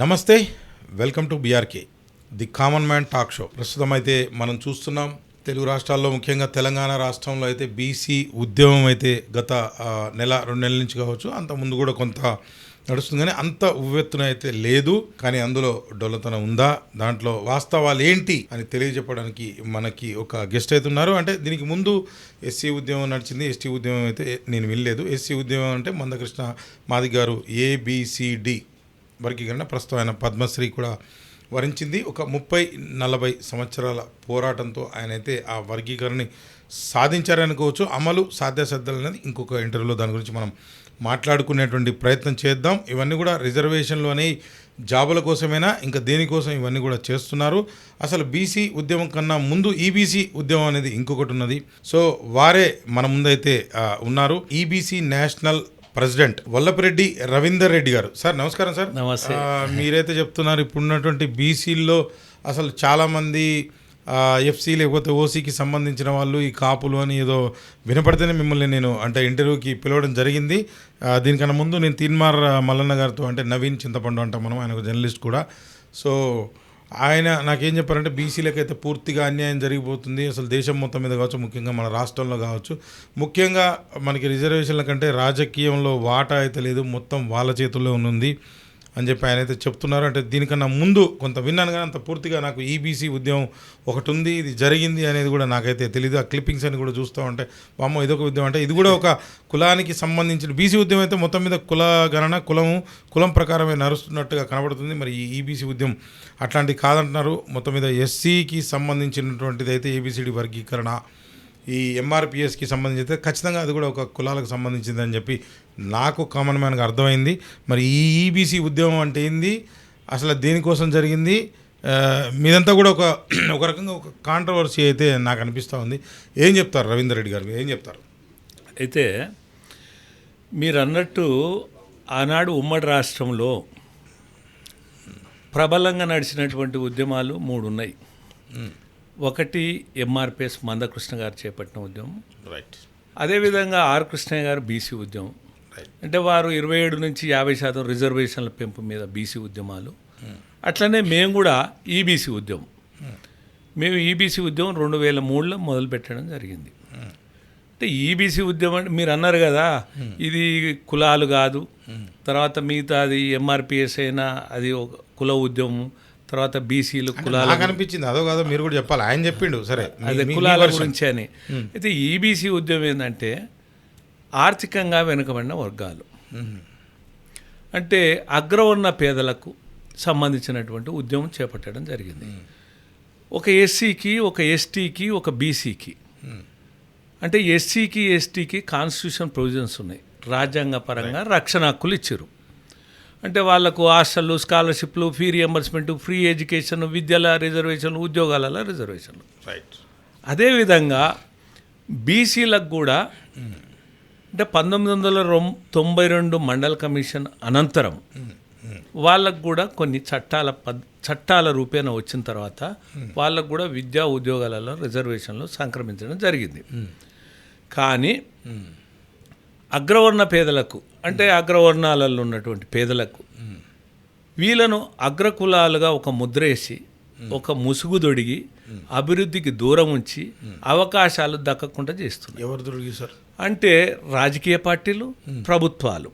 నమస్తే, welcome to BRK the common man talk show. ప్రస్తుతం అయితే మనం చూస్తున్నాం తెలుగు రాష్ట్రాల్లో, ముఖ్యంగా తెలంగాణ రాష్ట్రంలో అయితే బీసీ ఉద్యమం అయితే గత రెండు నెలల నుంచి కావచ్చు, అంత ముందు కూడా కొంత నడుస్తుంది, కానీ అంత ఉవ్వెత్తున అయితే లేదు. కానీ అందులో డొల్లతనం ఉందా, దాంట్లో వాస్తవాలు ఏంటి అని తెలియజెప్పడానికి మనకి ఒక గెస్ట్ అయితే ఉన్నారు. అంటే దీనికి ముందు ఎస్సీ ఉద్యమం నడిచింది, ఎస్టీ ఉద్యమం అయితే నేను వినలేదు. ఎస్సీ ఉద్యమం అంటే మందకృష్ణ మాదిగ గారు ABCD వర్గీకరణ, ప్రస్తుతం ఆయన పద్మశ్రీ కూడా వరించింది. ఒక 30-40 సంవత్సరాల పోరాటంతో ఆయన అయితే ఆ వర్గీకరణని సాధించారనుకోవచ్చు. అమలు సాధ్యాసాధ్యాలు అనేది ఇంకొక ఇంటర్వ్యూలో దాని గురించి మనం మాట్లాడుకునేటువంటి ప్రయత్నం చేద్దాం. ఇవన్నీ కూడా రిజర్వేషన్లు అనే జాబుల కోసమేనా, ఇంకా దేనికోసం ఇవన్నీ కూడా చేస్తున్నారు? అసలు బీసీ ఉద్యమం కన్నా ముందు ఈబీసీ ఉద్యమం అనేది ఇంకొకటి ఉన్నది. సో వారే మన ముందైతే ఉన్నారు. EBC national president Vallapireddy Ravinder Reddy గారు. సార్ నమస్కారం. సార్ నమస్తే. మీరైతే చెప్తున్నారు ఇప్పుడున్నటువంటి బీసీల్లో అసలు చాలామంది ఎఫ్సీ లేకపోతే ఓసీకి సంబంధించిన వాళ్ళు ఈ కాపులు అని ఏదో వినపడితేనే మిమ్మల్ని నేను అంటే ఇంటర్వ్యూకి పిలవడం జరిగింది. దీనికన్నా ముందు నేను తీన్మార్ మల్లన్న గారితో, అంటే నవీన్ చింతపండు అంటాం మనం, ఆయన ఒక జర్నలిస్ట్ కూడా. సో ఆయన నాకేం చెప్పారంటే బీసీలకు అయితే పూర్తిగా అన్యాయం జరిగిపోతుంది, అసలు దేశం మొత్తం మీద కావచ్చు, ముఖ్యంగా మన రాష్ట్రంలో కావచ్చు, ముఖ్యంగా మనకి రిజర్వేషన్ల కంటే రాజకీయంలో వాటా అయితే లేదు, మొత్తం వాళ్ళ చేతుల్లో ఉంది అని చెప్పి ఆయన అయితే చెప్తున్నారు. అంటే దీనికన్నా ముందు కొంత విన్నాను, కానీ అంత పూర్తిగా నాకు ఈబీసీ ఉద్యమం ఒకటి ఉంది, ఇది జరిగింది అనేది కూడా నాకైతే తెలియదు. ఆ క్లిప్పింగ్స్ అని కూడా చూస్తూ ఉంటే వామ్మో ఇదొక ఉద్యమం, అంటే ఇది కూడా ఒక కులానికి సంబంధించిన బీసీ ఉద్యమం అయితే మొత్తం మీద కుల గణన కులం ప్రకారమే నడుస్తున్నట్టుగా కనబడుతుంది. మరి ఈ ఈబీసీ ఉద్యమం అట్లాంటివి కాదంటున్నారు. మొత్తం మీద ఎస్సీకి సంబంధించినటువంటిది అయితే ఏబిసిడి వర్గీకరణ, ఈ ఎంఆర్పిఎస్కి సంబంధించి అయితే ఖచ్చితంగా అది కూడా ఒక కులాలకు సంబంధించింది అని చెప్పి నాకు కామన్ మ్యాన్గా అర్థమైంది. మరి ఈ ఈబీసీ ఉద్యమం అంటే ఏంది, అసలు దేనికోసం జరిగింది, మీదంతా కూడా ఒక రకంగా ఒక కాంట్రవర్సీ అయితే నాకు అనిపిస్తూ ఉంది. ఏం చెప్తారు రవీందర్ రెడ్డి గారు, ఏం చెప్తారు? అయితే మీరు అన్నట్టు ఆనాడు ఉమ్మడి రాష్ట్రంలో ప్రబలంగా నడిచినటువంటి ఉద్యమాలు 3 ఉన్నాయి. ఒకటి ఎంఆర్పిఎస్ మందకృష్ణ గారు చేపట్టిన ఉద్యమం, రైట్. అదేవిధంగా ఆర్ కృష్ణయ్య గారు బీసీ ఉద్యమం, అంటే వారు 27 నుంచి 50% రిజర్వేషన్ల పెంపు మీద బీసీ ఉద్యమాలు. అట్లనే మేము కూడా ఈబీసీ ఉద్యమం, మేము ఈబీసీ ఉద్యమం 2003లో మొదలు పెట్టడం జరిగింది. అంటే ఈబీసీ ఉద్యమం అంటే మీరు అన్నారు కదా, ఇది కులాలు కాదు, తర్వాత మిగతా అది ఎంఆర్పిఎస్ అయినా అది ఒక కుల ఉద్యమం, తర్వాత బీసీలు కులాలు అనిపించింది, అదో కాదో మీరు కూడా చెప్పాలి. ఆయన చెప్పిండు సరే అదే కులాల గురించి అని. అయితే ఈబీసీ ఉద్యమం ఏంటంటే ఆర్థికంగా వెనుకబడిన వర్గాలు, అంటే అగ్రవర్ణ పేదలకు సంబంధించినటువంటి ఉద్యమం చేపట్టడం జరిగింది. ఒక ఎస్సీకి, ఒక ఎస్టీకి, ఒక బీసీకి, అంటే ఎస్సీకి ఎస్టీకి కాన్స్టిట్యూషన్ ప్రొవిజన్స్ ఉన్నాయి, రాజ్యాంగ పరంగా రక్షణ హక్కులు ఇచ్చారు. అంటే వాళ్లకు హాస్టళ్ళు, స్కాలర్షిప్లు, ఫీ రియంబర్స్మెంట్, ఫ్రీ ఎడ్యుకేషన్, విద్యల రిజర్వేషన్లు, ఉద్యోగాల రిజర్వేషన్లు. రైట్. అదేవిధంగా బీసీలకు కూడా అంటే 1992 మండల్ కమిషన్ అనంతరం వాళ్ళకు కూడా కొన్ని చట్టాల రూపేణ వచ్చిన తర్వాత వాళ్ళకు కూడా విద్యా ఉద్యోగాలలో రిజర్వేషన్లు సంక్రమించడం జరిగింది. కానీ అగ్రవర్ణ పేదలకు, అంటే అగ్రవర్ణాలలో ఉన్నటువంటి పేదలకు, వీళ్ళను అగ్రకులాలుగా ఒక ముద్రేసి, ఒక ముసుగు దొడిగి, అభివృద్ధికి దూరం ఉంచి అవకాశాలు దక్కకుండా చేస్తున్నారు. ఎవరు దొరికి సార్? అంటే రాజకీయ పార్టీలు, ప్రభుత్వాలు.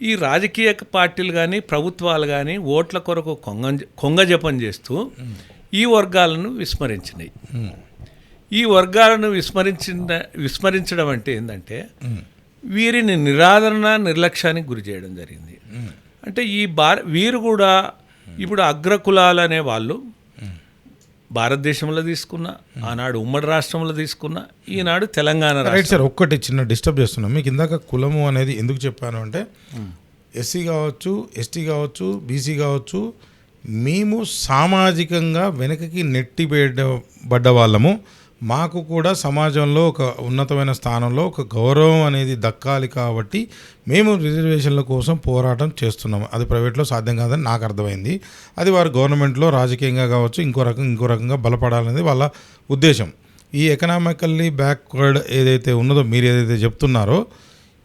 ఈ రాజకీయ పార్టీలు కానీ ప్రభుత్వాలు కానీ ఓట్ల కొరకు కొంగజపం చేస్తూ ఈ వర్గాలను విస్మరించినాయి. ఈ వర్గాలను విస్మరించడం అంటే ఏంటంటే వీరిని నిరాదరణ, నిర్లక్ష్యానికి గురి చేయడం జరిగింది. అంటే వీరు కూడా ఇప్పుడు అగ్రకులాలు అనే వాళ్ళు భారతదేశంలో తీసుకున్న, ఆనాడు ఉమ్మడి రాష్ట్రంలో తీసుకున్న, ఈనాడు తెలంగాణ. రైట్ సార్, ఒక్కటి చిన్న డిస్టర్బ్ చేస్తున్నాం. మీకు ఇందాక కులము అనేది ఎందుకు చెప్పాను అంటే, ఎస్సీ కావచ్చు, ఎస్టీ కావచ్చు, బీసీ కావచ్చు, మేము సామాజికంగా వెనకకి నెట్టిబడ్డ వాళ్ళము, మాకు కూడా సమాజంలో ఒక ఉన్నతమైన స్థానంలో ఒక గౌరవం అనేది దక్కాలి, కాబట్టి మేము రిజర్వేషన్ల కోసం పోరాటం చేస్తున్నాము. అది ప్రైవేట్లో సాధ్యం కాదని నాకు అర్థమైంది. అది వారు గవర్నమెంట్లో రాజకీయంగా కావచ్చు, ఇంకో రకంగా బలపడాలనేది వాళ్ళ ఉద్దేశం. ఈ ఎకనామికల్లీ బ్యాక్వర్డ్ ఏదైతే ఉన్నదో, మీరు ఏదైతే చెప్తున్నారో,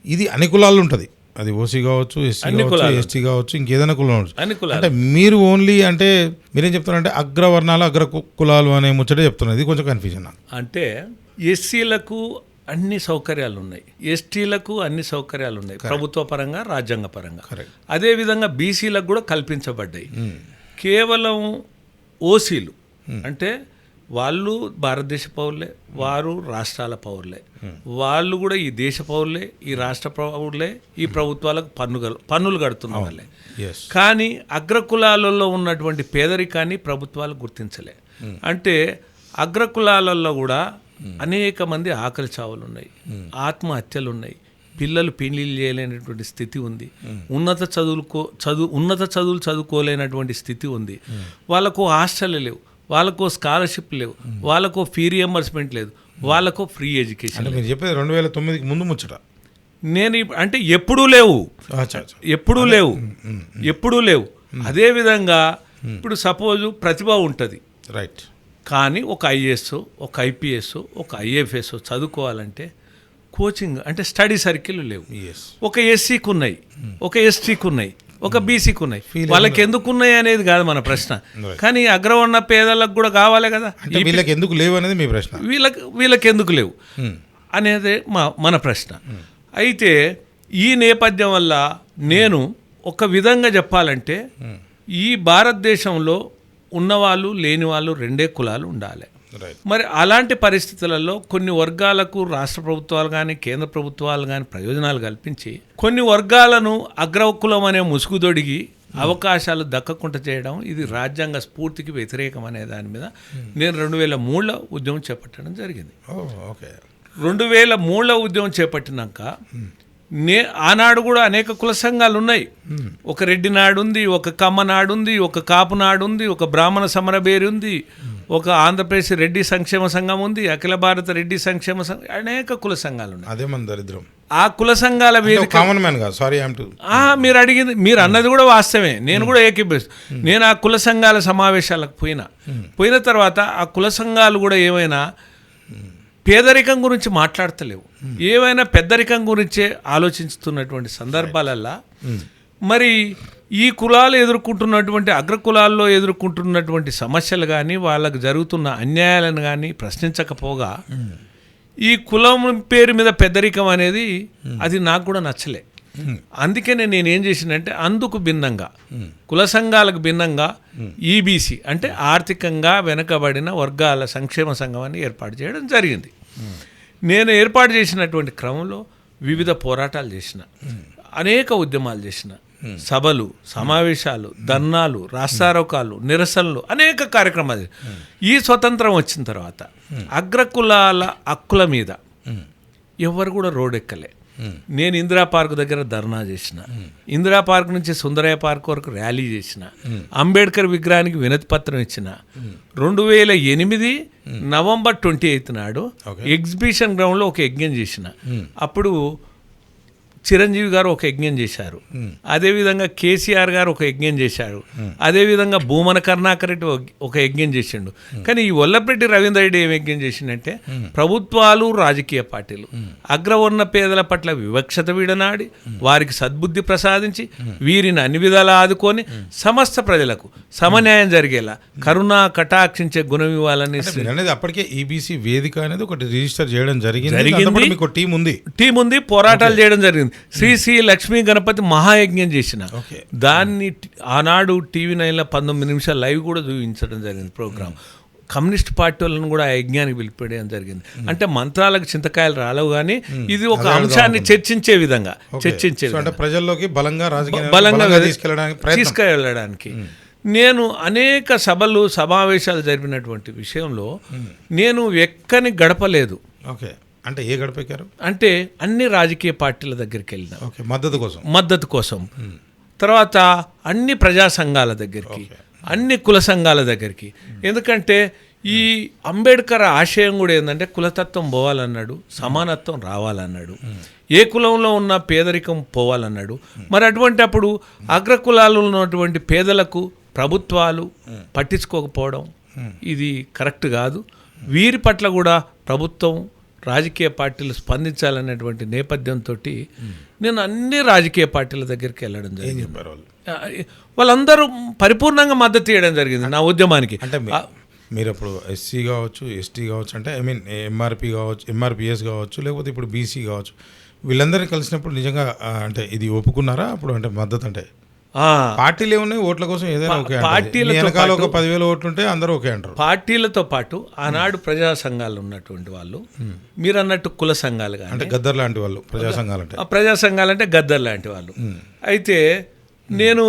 ఇది అన్ని కులాల్లో ఉంటుంది. అది ఓసీ కావచ్చు, ఎస్సీ అన్ని కావచ్చు, కులాలు. ఎస్టీ కావచ్చు, ఇంకేదైనా కులం కావచ్చు. అన్ని కులాలు. అంటే మీరు ఓన్లీ అంటే మీరేం చెప్తున్నారంటే అగ్రవర్ణాలు కులాలు అనే ముచ్చటే చెప్తున్నారు. ఇది కొంచెం కన్ఫ్యూజన్ నాకు. అంటే ఎస్సీలకు అన్ని సౌకర్యాలు ఉన్నాయి, ఎస్టీలకు అన్ని సౌకర్యాలు ఉన్నాయి, ప్రభుత్వ పరంగా రాజ్యాంగ పరంగా. అదేవిధంగా బీసీలకు కూడా కల్పించబడ్డాయి. కేవలం ఓసీలు అంటే వాళ్ళు భారతదేశ పౌరులే, వారు రాష్ట్రాల పౌరులే, వాళ్ళు కూడా ఈ దేశ పౌరులే, ఈ రాష్ట్ర పౌరులే, ఈ ప్రభుత్వాలకు పన్నులు కడుతున్న వాళ్ళే. కానీ అగ్రకులాలలో ఉన్నటువంటి పేదరికాన్ని ప్రభుత్వాలు గుర్తించలే. అంటే అగ్రకులాలలో కూడా అనేక మంది ఆకలి చావులు ఉన్నాయి, ఆత్మహత్యలు ఉన్నాయి, పిల్లలు పెళ్లిళ్ళు చేయలేనటువంటి స్థితి ఉంది, ఉన్నత చదువులు చదువుకోలేనటువంటి స్థితి ఉంది, వాళ్ళకు హాస్టల్ లేవు, వాళ్ళకు స్కాలర్షిప్ లేవు, వాళ్ళకు ఫీ రియంబర్స్మెంట్ లేదు, వాళ్ళకు ఫ్రీ ఎడ్యుకేషన్. మీరు చెప్పేది 2009కి ముందు ముచ్చట. నేను అంటే ఎప్పుడూ లేవు, ఎప్పుడూ లేవు. అదేవిధంగా ఇప్పుడు సపోజు ప్రతిభ ఉంటుంది, రైట్, కానీ ఒక ఐఏఎస్, ఒక ఐపీఎస్, ఒక ఐఏఎఫ్ఎస్ చదువుకోవాలంటే కోచింగ్ అంటే స్టడీ సర్కిల్ లేవు. ఒక ఎస్సీకి ఉన్నాయి, ఒక ఎస్టీకి ఉన్నాయి, ఒక బీసీకి ఉన్నాయి. వాళ్ళకి ఎందుకు ఉన్నాయి అనేది కాదు మన ప్రశ్న, కానీ అగ్రవర్ణ పేదలకు కూడా కావాలి కదా. వీళ్ళకి ఎందుకు లేవు అనేది మీ ప్రశ్న. వీళ్ళకి ఎందుకు లేవు అనేది మన ప్రశ్న. అయితే ఈ నేపథ్యం వల్ల నేను ఒక విధంగా చెప్పాలంటే ఈ భారతదేశంలో ఉన్నవాళ్ళు లేని వాళ్ళు రెండే కులాలు ఉండాలి. మరి అలాంటి పరిస్థితులలో కొన్ని వర్గాలకు రాష్ట్ర ప్రభుత్వాలు కానీ కేంద్ర ప్రభుత్వాలు కానీ ప్రయోజనాలు కల్పించి కొన్ని వర్గాలను అగ్రకులం అనే ముసుగుదొడిగి అవకాశాలు దక్కకుండా చేయడం ఇది రాజ్యాంగ స్ఫూర్తికి వ్యతిరేకం అనే దాని మీద నేను 2003లో ఉద్యమం చేపట్టడం జరిగింది. 2003లో ఉద్యమం చేపట్టినాక ఆనాడు కూడా అనేక కుల సంఘాలు ఉన్నాయి. ఒక రెడ్డి నాడు ఉంది, ఒక కమ్మ నాడు ఉంది, ఒక కాపు నాడు ఉంది, ఒక బ్రాహ్మణ సమరబేరి ఉంది, ఒక ఆంధ్రప్రదేశ్ రెడ్డి సంక్షేమ సంఘం ఉంది, అఖిల భారత రెడ్డి సంక్షేమ సంఘం, అనేక కుల సంఘాలు ఉన్నాయి. అదే మన దరిద్రం. ఆ కుల సంఘాల మీరు అడిగింది, మీరు అన్నది కూడా వాస్తవమే, నేను కూడా ఏకీభవిస్తాను. నేను ఆ కుల సంఘాల సమావేశాలకు పోయిన తర్వాత ఆ కుల సంఘాలు కూడా ఏమైనా పేదరికం గురించి మాట్లాడతలేవు, ఏమైనా పెద్దరికం గురించే ఆలోచిస్తున్నటువంటి సందర్భాలల్లో మరి ఈ కులాలు ఎదుర్కొంటున్నటువంటి అగ్రకులాల్లో ఎదుర్కొంటున్నటువంటి సమస్యలు కానీ వాళ్ళకు జరుగుతున్న అన్యాయాలను కానీ ప్రశ్నించకపోగా ఈ కులం పేరు మీద పెద్దరికం అనేది అది నాకు కూడా నచ్చలే. అందుకనే నేనేం చేసినంటే అందుకు భిన్నంగా కుల సంఘాలకు భిన్నంగా ఈబీసీ అంటే ఆర్థికంగా వెనుకబడిన వర్గాల సంక్షేమ సంఘాన్ని ఏర్పాటు చేయడం జరిగింది. నేను ఏర్పాటు చేసినటువంటి క్రమంలో వివిధ పోరాటాలు చేసిన, అనేక ఉద్యమాలు చేసిన, సభలు, సమావేశాలు, ధర్నాలు, రాస్తారోకాలు, నిరసనలు, అనేక కార్యక్రమాలు. ఈ స్వతంత్రం వచ్చిన తర్వాత అగ్రకులాల హక్కుల మీద ఎవరు కూడా రోడ్ ఎక్కలే. నేను ఇందిరా పార్క్ దగ్గర ధర్నా చేసిన, ఇందిరా పార్క్ నుంచి సుందరయ్య పార్క్ వరకు ర్యాలీ చేసిన, అంబేద్కర్ విగ్రహానికి వినతి పత్రం ఇచ్చిన. 2008 నవంబర్ 28 నాడు ఎగ్జిబిషన్ గ్రౌండ్లో ఒక యజ్ఞం చేసిన. అప్పుడు చిరంజీవి గారు ఒక యజ్ఞం చేశారు, అదేవిధంగా కేసీఆర్ గారు ఒక యజ్ఞం చేశారు, అదేవిధంగా భూమన కరుణాకర్ రెడ్డి ఒక యజ్ఞం చేసిండు. కానీ ఈ వల్లభరెడ్డి రవీంద్ర రెడ్డి ఏం యజ్ఞం చేసిండంటే ప్రభుత్వాలు రాజకీయ పార్టీలు అగ్రవర్ణ పేదల పట్ల వివక్షత విడనాడి వారికి సద్బుద్ధి ప్రసాదించి వీరిని అన్ని విధాలా ఆదుకొని సమస్త ప్రజలకు సమన్యాయం జరిగేలా కరుణా కటాక్షించే గుణం ఇవ్వాలని అప్పటికే ఈబీసీ వేదిక అనేది ఒకటి రిజిస్టర్ చేయడం జరిగింది. టీం ఉంది, పోరాటాలు చేయడం జరిగింది. శ్రీ లక్ష్మీ గణపతి మహాయజ్ఞం చేసిన దాన్ని ఆనాడు టీవీ 9లో 19 నిమిషాలు లైవ్ కూడా చూపించడం జరిగింది ప్రోగ్రామ్. కమ్యూనిస్ట్ పార్టీ వాళ్ళని కూడా ఆ యజ్ఞానికి పిలిపేయడం జరిగింది. అంటే మంత్రాలకు చింతకాయలు రాలేవు, కానీ ఇది ఒక అంశాన్ని చర్చించే విధంగా ప్రజల్లోకి బలంగా తీసుకెళ్ళడానికి నేను అనేక సభలు సమావేశాలు జరిపినటువంటి విషయంలో నేను ఎక్కని గడపలేదు. అంటే ఏ గడపెక్కారు అంటే అన్ని రాజకీయ పార్టీల దగ్గరికి వెళ్ళిన మద్దతు కోసం, తర్వాత అన్ని ప్రజా సంఘాల దగ్గరికి, అన్ని కుల సంఘాల దగ్గరికి. ఎందుకంటే ఈ అంబేద్కర్ ఆశయం కూడా ఏంటంటే కులతత్వం పోవాలన్నాడు, సమానత్వం రావాలన్నాడు, ఏ కులంలో ఉన్న పేదరికం పోవాలన్నాడు. మరి అటువంటి అప్పుడు అగ్రకులాలు ఉన్నటువంటి పేదలకు ప్రభుత్వాలు పట్టించుకోకపోవడం ఇది కరెక్ట్ కాదు. వీరి పట్ల కూడా ప్రభుత్వం రాజకీయ పార్టీలు స్పందించాలనేటువంటి నేపథ్యంతో నేను అన్ని రాజకీయ పార్టీల దగ్గరికి వెళ్ళడం ఏం జరిగింది. చెప్పారు వాళ్ళు? వాళ్ళందరూ పరిపూర్ణంగా మద్దతు ఇవ్వడం జరిగింది నా ఉద్యమానికి. అంటే మీరు అప్పుడు ఎస్సీ కావచ్చు, ఎస్టీ కావచ్చు, అంటే ఐ మీన్ ఎంఆర్పి కావచ్చు, ఎంఆర్పిఎస్ కావచ్చు, లేకపోతే ఇప్పుడు బీసీ కావచ్చు, వీళ్ళందరినీ కలిసినప్పుడు నిజంగా అంటే ఇది ఒప్పుకున్నారా అప్పుడు? అంటే మద్దతు అంటే పార్టీలు ఏమున్నాయి ఓట్ల కోసం ఏదైనా ఓకే, పార్టీల వెనకాల ఒక 10,000 ఓట్లు ఉంటే అందరూ ఓకే అంటారు. పార్టీలతో పాటు ఆనాడు ప్రజా సంఘాలు ఉన్నటువంటి వాళ్ళు, మీరు అన్నట్టు కుల సంఘాలు కానీ, అంటే గద్దర్ లాంటి వాళ్ళు ప్రజా సంఘాలు అంటే, ప్రజా సంఘాలు అంటే గద్దర్ లాంటి వాళ్ళు. అయితే నేను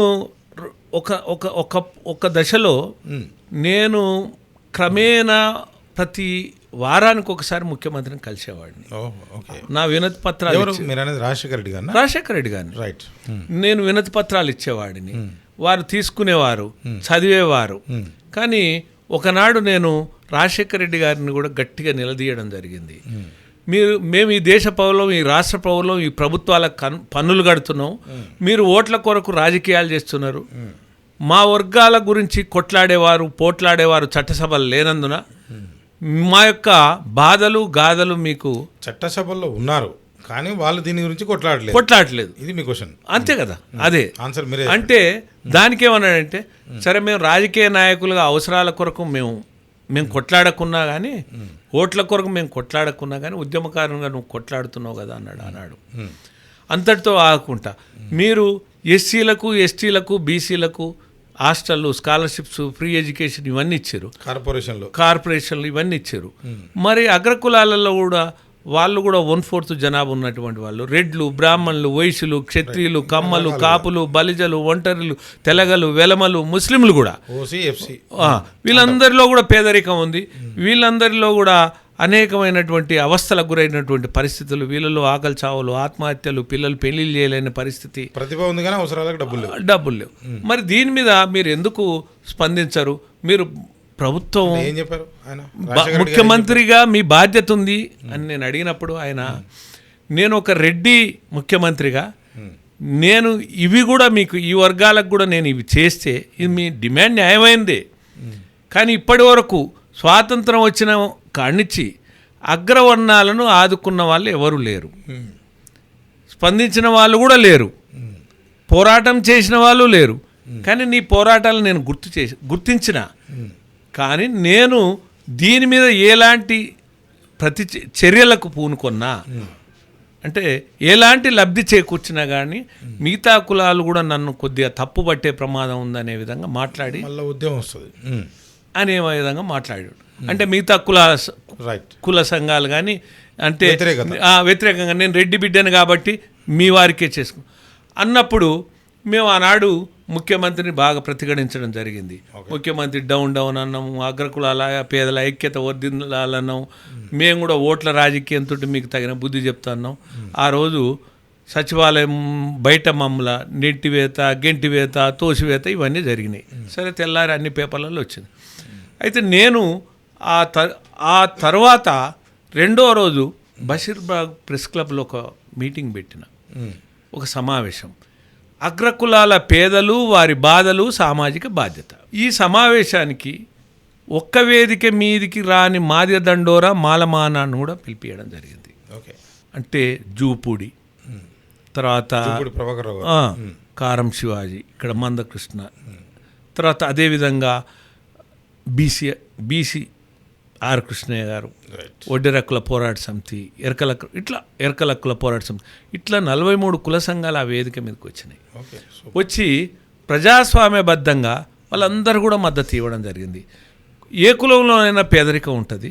ఒక ఒక ఒక ఒక దశలో నేను క్రమేణా ప్రతి వారానికి ఒకసారి ముఖ్యమంత్రిని కలిసేవాడిని. నా వినతి పత్రాలు మీరు అనేది రాజశేఖర రెడ్డి గారు, రాజశేఖర రెడ్డి గారిని రైట్, నేను వినతి పత్రాలు ఇచ్చేవాడిని, వారు తీసుకునేవారు, చదివేవారు. కానీ ఒకనాడు నేను రాజశేఖర రెడ్డి గారిని కూడా గట్టిగా నిలదీయడం జరిగింది. మేము ఈ దేశ పౌరులం, ఈ రాష్ట్ర పౌరులం, ఈ ప్రభుత్వాల పన్నులు కడుతున్నాం, మీరు ఓట్ల కొరకు రాజకీయాలు చేస్తున్నారు, మా వర్గాల గురించి కొట్లాడేవారు పోట్లాడేవారు చట్టసభలు లేనందున మా యొక్క బాధలు గాథలు మీకు చట్టసభల్లో ఉన్నారు కానీ వాళ్ళు దీని గురించి కొట్లాడలేదు. ఇది మీ క్వశ్చన్ అంతే కదా? అదే ఆన్సర్ మీరే. అంటే దానికి ఏమన్నాడంటే, సరే మేము రాజకీయ నాయకులుగా అవసరాల కొరకు మేము కొట్లాడకున్నా కానీ, ఓట్ల కొరకు మేము కొట్లాడకున్నా కానీ, ఉద్యమకారులుగా నువ్వు కొట్లాడుతున్నావు కదా అన్నాడు ఆనాడు. అంతటితో ఆకుండా మీరు ఎస్సీలకు, ఎస్టీలకు, బీసీలకు హాస్టళ్ళు, స్కాలర్షిప్స్, ఫ్రీ ఎడ్యుకేషన్ ఇవన్నీ ఇచ్చారు, కార్పొరేషన్లు ఇవన్నీ ఇచ్చారు. మరి అగ్రకులాలలో కూడా వాళ్ళు కూడా 1/4 జనాభా ఉన్నటువంటి వాళ్ళు, రెడ్లు, బ్రాహ్మణులు, వైశ్యులు, క్షత్రియులు, కమ్మలు, కాపులు, బలిజలు, ఒంటరిలు, తెలగలు, వెలమలు, ముస్లింలు కూడా, వీళ్ళందరిలో కూడా పేదరికం ఉంది. వీళ్ళందరిలో కూడా అనేకమైనటువంటి అవస్థలకు గురైనటువంటి పరిస్థితులు, వీళ్ళలో ఆకలి చావులు, ఆత్మహత్యలు, పిల్లలు పెళ్లిళ్ళు చేయలేని పరిస్థితి, ప్రతిభ ఉంది కానీ అవసరాలకు డబ్బులు లేవు. మరి దీని మీద మీరు ఎందుకు స్పందించరు? మీరు ప్రభుత్వం ఏం చెప్పారు? ముఖ్యమంత్రిగా మీ బాధ్యత ఉంది అని నేను అడిగినప్పుడు ఆయన, నేను ఒక రెడ్డి ముఖ్యమంత్రిగా నేను ఇవి కూడా మీకు ఈ వర్గాలకు కూడా నేను ఇవి చేస్తే ఇది మీ డిమాండ్ న్యాయమైందే, కానీ ఇప్పటి వరకు స్వాతంత్రం వచ్చిన కానిచ్చి అగ్రవర్ణాలను ఆదుకున్న వాళ్ళు ఎవరు లేరు, స్పందించిన వాళ్ళు కూడా లేరు, పోరాటం చేసిన వాళ్ళు లేరు. కానీ నీ పోరాటాలు నేను గుర్తించిన, కానీ నేను దీని మీద ఎలాంటి చర్యలకు పూనుకున్నా, అంటే ఎలాంటి లబ్ధి చేకూర్చినా కానీ మిగతా కులాలు కూడా నన్ను కొద్దిగా తప్పు పట్టే ప్రమాదం ఉందనే విధంగా మాట్లాడి ఉద్యమం వస్తుంది అనే విధంగా మాట్లాడాడు. అంటే మిగతా కుల సంఘాలు కానీ అంటే వ్యతిరేకంగా నేను రెడ్డి బిడ్డను కాబట్టి మీ వారికే చేసుకో అన్నప్పుడు మేము ఆనాడు ముఖ్యమంత్రిని బాగా ప్రతిఘటించడం జరిగింది. ముఖ్యమంత్రి డౌన్ అన్నాము, అగ్రకులాల పేదల ఐక్యత వర్ధిల్లాలన్నాం, మేము కూడా ఓట్ల రాజకీయంతో మీకు తగిన బుద్ధి చెప్తున్నాం. ఆ రోజు సచివాలయం బయట మమ్మల నెట్టివేత, గెంటివేత, తోసివేత ఇవన్నీ జరిగినాయి. సరే తెల్లారి అన్ని పేపర్లలో వచ్చింది. అయితే నేను ఆ తర్వాత రెండో రోజు బషీర్బాగ్ ప్రెస్ క్లబ్లో ఒక మీటింగ్ పెట్టిన, ఒక సమావేశం, అగ్రకులాల పేదలు, వారి బాధలు, సామాజిక బాధ్యత. ఈ సమావేశానికి ఒక్క వేదిక మీదికి రాని మాదిగ దండోరా మాలమానాన్ని కూడా పిలిపియడం జరిగింది. అంటే జూపూడి, తర్వాత కారం శివాజీ, ఇక్కడ మందకృష్ణ, తర్వాత అదేవిధంగా బీసీ ఆర్ కృష్ణయ్య గారు, ఒడ్డెరక్కుల పోరాట సమితి, ఎరకలక్కుల పోరాట సమితి, ఇట్లా 43 కుల సంఘాలు ఆ వేదిక మీదకి వచ్చినాయి. వచ్చి ప్రజాస్వామ్యబద్ధంగా వాళ్ళందరూ కూడా మద్దతు ఇవ్వడం జరిగింది. ఏ కులంలోనైనా పేదరికం ఉంటుంది,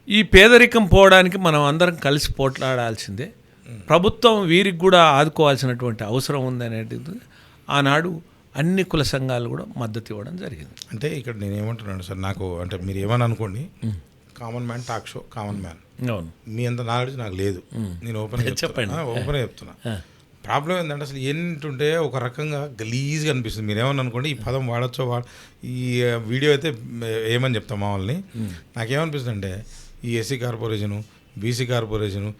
ఈ పేదరికం పోవడానికి మనం అందరం కలిసి పోట్లాడాల్సిందే, ప్రభుత్వం వీరికి కూడా ఆదుకోవాల్సినటువంటి అవసరం ఉందనేది ఆనాడు అన్ని కుల సంఘాలు కూడా మద్దతు ఇవ్వడం జరిగింది. అంటే ఇక్కడ నేను ఏమంటున్నాను సార్, నాకు అంటే మీరు ఏమని అనుకోండి, common man talk show, common man, అవును, మీ అంత నాలెడ్జ్ నాకు లేదు, నేను ఓపెన్గా చెప్తున్నా. ప్రాబ్లం ఏంటంటే అసలు ఏంటంటే ఒక రకంగా గలీజ్గా అనిపిస్తుంది. మీరు ఏమని అనుకోండి, ఈ పదం వాడచ్చో ఈ వీడియో అయితే ఏమని చెప్తాం మా వాళ్ళని. నాకేమనిపిస్తుంది అంటే ఈ ఎస్సీ కార్పొరేషను, బీసీ కార్పొరేషను,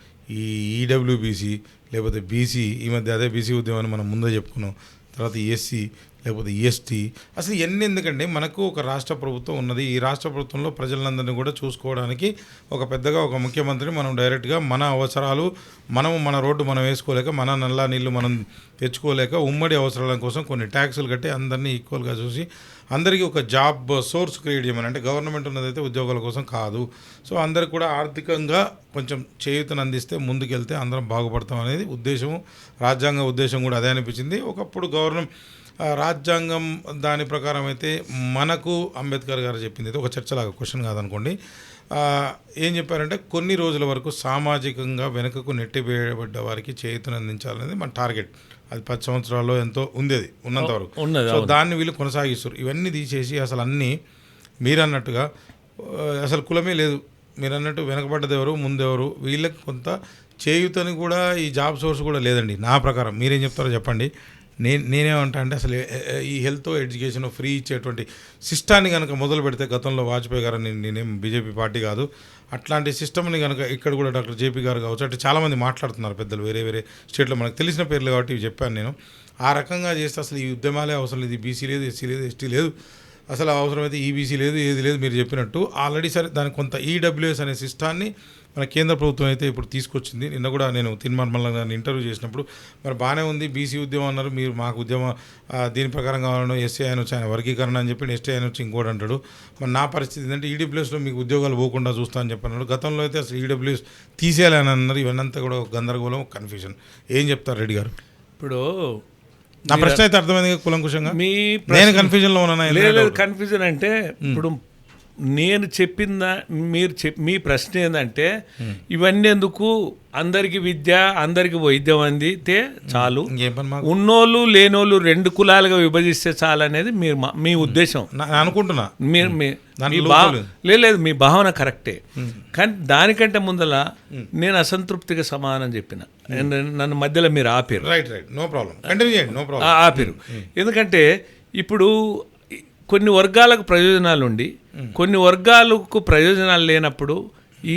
ఈ ఈడబ్ల్యూబీసీ లేకపోతే బీసీ, ఈ మధ్య అదే బీసీ ఉద్యమాన్ని మనం ముందే చెప్పుకున్నాం, తర్వాత ఎస్సీ లేకపోతే ఈఎస్టీ, అసలు ఇవన్నీ ఎందుకంటే మనకు ఒక రాష్ట్ర ప్రభుత్వం ఉన్నది. ఈ రాష్ట్ర ప్రభుత్వంలో ప్రజలందరినీ కూడా చూసుకోవడానికి ఒక పెద్దగా ఒక ముఖ్యమంత్రిని మనం డైరెక్ట్గా మన అవసరాలు మన రోడ్డు మనం వేసుకోలేక, మన నల్ల నీళ్ళు మనం తెచ్చుకోలేక, ఉమ్మడి అవసరాల కోసం కొన్ని ట్యాక్సులు కట్టి అందరినీ ఈక్వల్గా చూసి అందరికీ ఒక జాబ్ సోర్స్ క్రియేట్ చేయమని, అంటే గవర్నమెంట్ ఉన్నదైతే ఉద్యోగాల కోసం కాదు. సో అందరికి కూడా ఆర్థికంగా కొంచెం చేయూతను అందిస్తే ముందుకెళ్తే అందరం బాగుపడతాం అనేది ఉద్దేశం, రాజ్యాంగ ఉద్దేశం కూడా అదే అనిపించింది. ఒకప్పుడు రాజ్యాంగం దాని ప్రకారం అయితే మనకు అంబేద్కర్ గారు చెప్పింది అయితే ఒక చర్చలాగా, క్వశ్చన్ కాదనుకోండి, ఏం చెప్పారంటే కొన్ని రోజుల వరకు సామాజికంగా వెనుకకు నెట్టివేయబడ్డ వారికి చేయూతను అందించాలనేది మన టార్గెట్. అది 10 సంవత్సరాల్లో ఎంతో ఉంది, అది ఉన్నంతవరకు. సో దాన్ని వీళ్ళు కొనసాగిస్తారు. ఇవన్నీ తీసేసి అసలు అన్నీ మీరన్నట్టుగా అసలు కులమే లేదు, మీరన్నట్టు వెనకబడ్డది ఎవరు ముందెవరు, వీళ్ళకి కొంత చేయూతని కూడా ఈ జాబ్ సోర్స్ కూడా లేదండి నా ప్రకారం. మీరేం చెప్తారో చెప్పండి. నేనేమంటా అంటే అసలు ఈ హెల్త్ ఎడ్యుకేషన్ ఫ్రీ ఇచ్చేటువంటి సిస్టాన్ని కనుక మొదలు పెడితే, గతంలో వాజ్పేయి గారు, నేనేం బీజేపీ పార్టీ కాదు, అట్లాంటి సిస్టమ్ని కనుక ఇక్కడ కూడా డాక్టర్ జేపీ గారు కావచ్చు, అంటే చాలామంది మాట్లాడుతున్నారు పెద్దలు వేరే స్టేట్లో, మనకు తెలిసిన పేర్లు కాబట్టి ఇవి చెప్పాను నేను. ఆ రకంగా చేస్తే అసలు ఈ ఉద్యమాలే అవసరం లేదు, బీసీ లేదు, ఎస్సీ లేదు, ఎస్టీ లేదు, అసలు అవసరమైతే ఈబీసీ లేదు, ఏది లేదు. మీరు చెప్పినట్టు ఆల్రెడీ సరే దానికి కొంత ఈడబ్ల్యూఎస్ అనే సిస్టాన్ని మన కేంద్ర ప్రభుత్వం అయితే ఇప్పుడు తీసుకొచ్చింది. నిన్న కూడా నేను తిరుమల గారిని ఇంటర్వ్యూ చేసినప్పుడు మరి బాగానే ఉంది, బీసీ ఉద్యమం అన్నారు, మీరు మాకు ఉద్యమం దీని ప్రకారం కావాలన్నా ఎస్సీ ఆయన వచ్చి ఆయన వర్గీకరణ అని చెప్పి ఎస్టీ ఆయన వచ్చి ఇంకోటి అంటాడు. మరి నా పరిస్థితి ఏంటంటే ఈడబ్ల్యూఎస్లో మీకు ఉద్యోగాలు పోకుండా చూస్తా అని చెప్పన్నాడు. గతంలో అయితే అసలు ఈడబ్ల్యూఎస్ తీసేయాలని అన్నారు. ఇవన్నీ కూడా గందరగోళం, కన్ఫ్యూజన్. ఏం చెప్తారు రెడ్డి గారు? ఇప్పుడు నా ప్రశ్న అయితే అర్థమైంది కులంకుశంగా. నేను కన్ఫ్యూజన్లో ఉన్నాను. లేదు కన్ఫ్యూజన్ అంటే ఇప్పుడు నేను చెప్పిందా మీ ప్రశ్న ఏంటంటే ఇవన్నీ ఎందుకు, అందరికి విద్య అందరికి వైద్యం అందితే చాలు, ఉన్నోళ్ళు లేనోళ్ళు 2 కులాలుగా విభజిస్తే చాలు అనేది మీ ఉద్దేశం అనుకుంటున్నా. లేదు మీ భావన కరెక్టే, కానీ దానికంటే ముందల నేను అసంతృప్తిగా సమాధానం చెప్పిన, నన్ను మధ్యలో మీరు ఆపారు. ఆపారు ఎందుకంటే ఇప్పుడు కొన్ని వర్గాలకు ప్రయోజనాలు ఉండి కొన్ని వర్గాలకు ప్రయోజనాలు లేనప్పుడు ఈ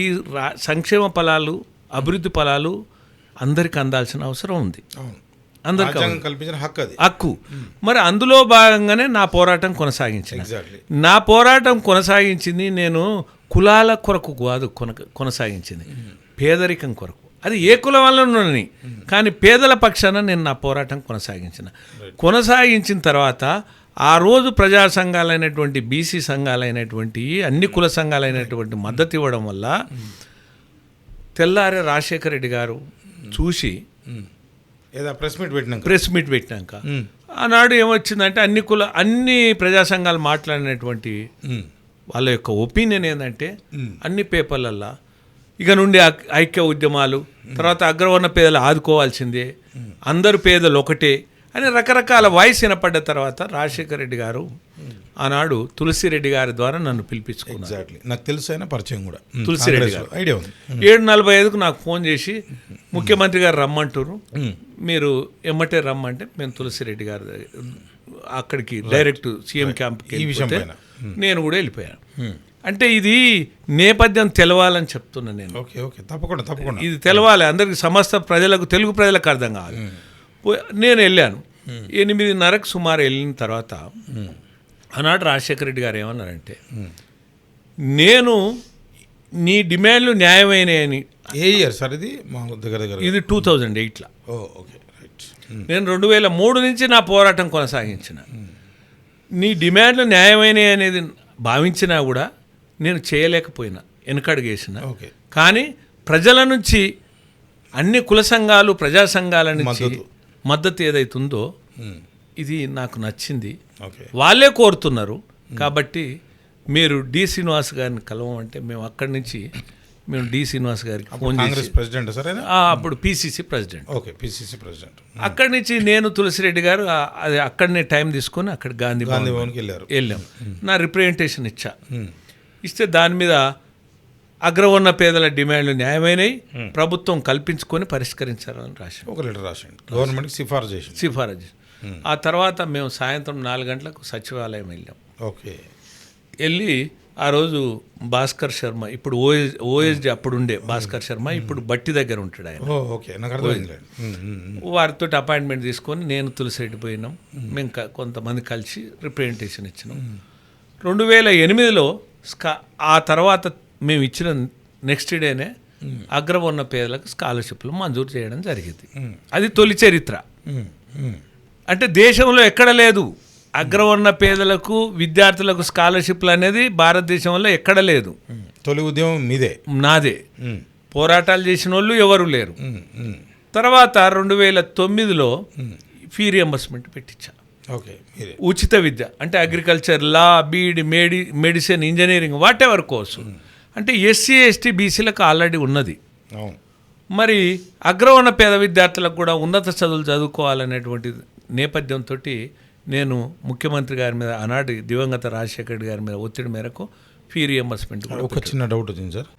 సంక్షేమ ఫలాలు, అభివృద్ధి ఫలాలు అందరికి అందాల్సిన అవసరం ఉంది. అందరికీ కల్పించిన హక్కు. మరి అందులో భాగంగానే నా పోరాటం కొనసాగించింది. నేను కులాల కొరకు కాదు కొనసాగించింది, పేదరికం కొరకు. అది ఏ కులం వల్లనని, కానీ పేదల పక్షాన నేను నా పోరాటం కొనసాగించిన తర్వాత ఆ రోజు ప్రజా సంఘాలైనటువంటి, బీసీ సంఘాలైనటువంటి, అన్ని కుల సంఘాలైనటువంటి మద్దతు ఇవ్వడం వల్ల తెల్లారే రాజశేఖర రెడ్డి గారు చూసి ప్రెస్ మీట్ పెట్టినాక ఆనాడు ఏమొచ్చిందంటే అన్ని ప్రజా సంఘాలు మాట్లాడినటువంటి వాళ్ళ యొక్క ఒపీనియన్ ఏంటంటే అన్ని పేపర్లల్లో ఇక నుండి ఐక్య ఉద్యమాలు, తర్వాత అగ్రవర్ణ పేదలు ఆదుకోవాల్సిందే, అందరు పేదలు ఒకటే అని రకరకాల వాయిస్ వినపడ్డ తర్వాత రాజశేఖర రెడ్డి గారు ఆనాడు తులసిరెడ్డి గారి ద్వారా నన్ను పిలిపించుకున్నారు. నాకు తెలుసు అయినా పరిచయం కూడా. తులసిరెడ్డి గారు 7:45కు నాకు ఫోన్ చేసి ముఖ్యమంత్రి గారు రమ్మంటారు, మీరు ఎమ్మటే రమ్మంటే మేము తులసిరెడ్డి గారు అక్కడికి డైరెక్ట్ సీఎం క్యాంప్కి నేను కూడా వెళ్ళిపోయాను. అంటే ఇది నేపథ్యం తెలవాలని చెప్తున్నా నేను. తప్పకుండా ఇది తెలవాలి అందరికి, సమస్త ప్రజలకు, తెలుగు ప్రజలకు అర్థం కావాలి. నేను వెళ్ళాను 8:30కు సుమారు వెళ్ళిన తర్వాత ఆనాడు రాజశేఖర రెడ్డి గారు ఏమన్నారంటే, నేను నీ డిమాండ్లు న్యాయమైనవి. ఏ ఇయర్ సార్ ఇది? ఇది 2008లో. నేను 2003 నుంచి నా పోరాటం కొనసాగించిన. నీ డిమాండ్లు న్యాయమైనవి అనేది భావించినా కూడా నేను చేయలేకపోయినా, వెనకడుగేసిన. కానీ ప్రజల నుంచి, అన్ని కుల సంఘాలు, ప్రజా సంఘాల నుంచి మద్దతు ఏదైతుందో ఇది నాకు నచ్చింది. వాళ్ళే కోరుతున్నారు కాబట్టి మీరు డి శ్రీనివాస్ గారిని కలవమంటే మేము అక్కడి నుంచి డి శ్రీనివాస్ గారికి ఫోన్ చేసి, అప్పుడు పిసిసి ప్రెసిడెంట్, అక్కడి నుంచి నేను తులసిరెడ్డి గారు అది అక్కడనే టైం తీసుకొని అక్కడ గాంధీ భవన్కి వెళ్ళాం. నా రిప్రజెంటేషన్ ఇస్తే దాని మీద అగ్రవర్ణ పేదల డిమాండ్లు న్యాయమైనవి, ప్రభుత్వం కల్పించుకొని పరిష్కరించారని రాశాను. గవర్నమెంట్ సిఫారసు. ఆ తర్వాత మేము సాయంత్రం 4 గంటలకు సచివాలయం వెళ్ళాం. వెళ్ళి ఆ రోజు భాస్కర్ శర్మ, ఇప్పుడు ఓఎస్డి అప్పుడు ఉండే భాస్కర్ శర్మ, ఇప్పుడు బట్టి దగ్గర ఉంటాడు ఆయన. ఓకే, నాకు అర్థమైంది. వారితో అపాయింట్మెంట్ తీసుకొని నేను తులసిరెడ్డి పోయినాం. మేము కొంతమంది కలిసి రిప్రజెంటేషన్ ఇచ్చినాం. 2008లో ఆ తర్వాత మేము ఇచ్చిన నెక్స్ట్ డేనే అగ్రవర్ణ పేదలకు స్కాలర్షిప్లు మంజూరు చేయడం జరిగింది. అది తొలి చరిత్ర. అంటే దేశంలో ఎక్కడ లేదు అగ్రవర్ణ పేదలకు విద్యార్థులకు స్కాలర్షిప్లు అనేది, భారతదేశంలో ఎక్కడ లేదు. తొలి ఉద్యమం మీదే, నాదే. పోరాటాలు చేసిన వాళ్ళు ఎవరు లేరు. తర్వాత 2009లో ఫీ రియంబర్స్మెంట్ పెట్టించా. ఓకే, మీరే. ఉచిత విద్య అంటే agriculture, law, BEd, medicine, engineering, whatever course. అంటే ఎస్సీ ఎస్టీ బీసీలకు ఆల్రెడీ ఉన్నది. అవును. మరి అగ్రవర్ణ పేద విద్యార్థులకు కూడా ఉన్నత చదువులు చదువుకోవాలనేటువంటి నేపథ్యంతో నేను ముఖ్యమంత్రి గారి మీద, ఆనాటి దివంగత రాజశేఖర రెడ్డి గారి మీద ఒత్తిడి మేరకు ఫీ రియంబర్స్మెంట్. ఒక చిన్న డౌట్ వచ్చింది సార్.